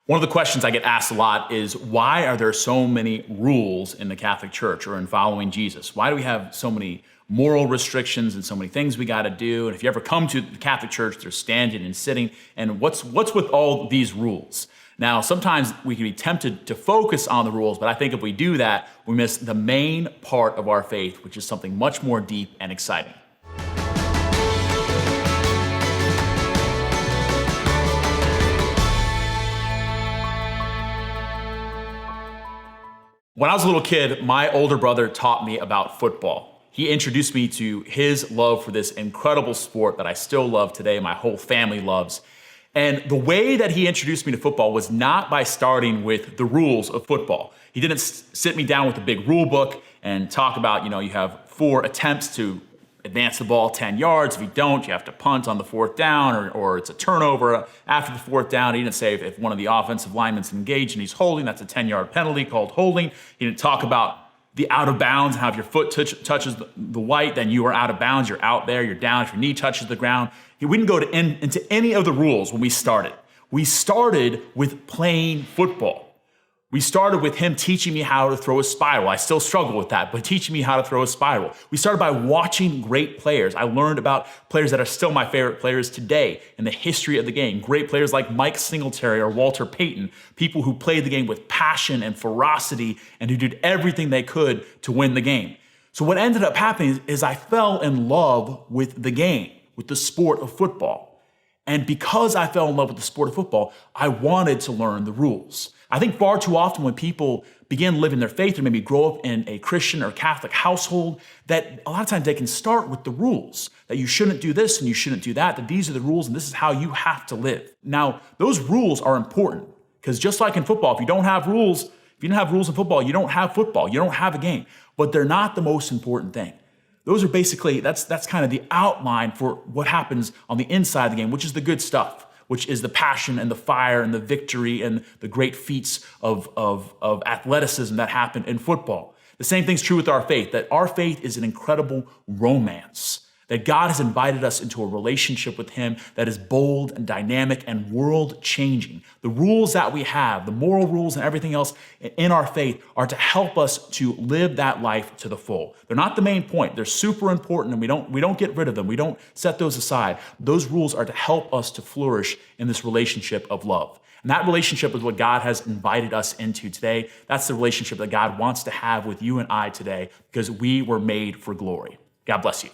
One of the questions I get asked a lot is, why are there so many rules in the Catholic Church or in following Jesus? Why do we have so many moral restrictions and so many things we got to do? And if you ever come to the Catholic Church, there's standing and sitting. And what's with all these rules? Now, sometimes we can be tempted to focus on the rules, but I think if we do that, we miss the main part of our faith, which is something much more deep and exciting. When I was a little kid, my older brother taught me about football. He introduced me to his love for this incredible sport that I still love today, my whole family loves. And the way that he introduced me to football was not by starting with the rules of football. He didn't sit me down with a big rule book and talk about, you have 4 attempts to advance the ball 10 yards. If you don't, you have to punt on the 4th down, or it's a turnover after the 4th down. He didn't say if one of the offensive linemen's engaged and he's holding, that's a 10-yard penalty called holding. He didn't talk about the out of bounds, how if your foot touches the white, then you are out of bounds, you're out there, you're down. If your knee touches the ground. We didn't go into any of the rules when we started. We started with playing football. We started with him teaching me how to throw a spiral. I still struggle with that, but teaching me how to throw a spiral. We started by watching great players. I learned about players that are still my favorite players today in the history of the game. Great players like Mike Singletary or Walter Payton, people who played the game with passion and ferocity and who did everything they could to win the game. So what ended up happening is I fell in love with the game, with the sport of football. And because I fell in love with the sport of football, I wanted to learn the rules. I think far too often when people begin living their faith or maybe grow up in a Christian or Catholic household, that a lot of times they can start with the rules, that you shouldn't do this and you shouldn't do that, that these are the rules and this is how you have to live. Now, those rules are important because just like in football, if you don't have rules, if you don't have rules in football, you don't have football, you don't have a game, but they're not the most important thing. Those are basically, that's kind of the outline for what happens on the inside of the game, which is the good stuff, which is the passion and the fire and the victory and the great feats of athleticism that happen in football. The same thing's true with our faith, that our faith is an incredible romance, that God has invited us into a relationship with him that is bold and dynamic and world-changing. The rules that we have, the moral rules and everything else in our faith are to help us to live that life to the full. They're not the main point. They're super important and we don't get rid of them. We don't set those aside. Those rules are to help us to flourish in this relationship of love. And that relationship is what God has invited us into today. That's the relationship that God wants to have with you and I today because we were made for glory. God bless you.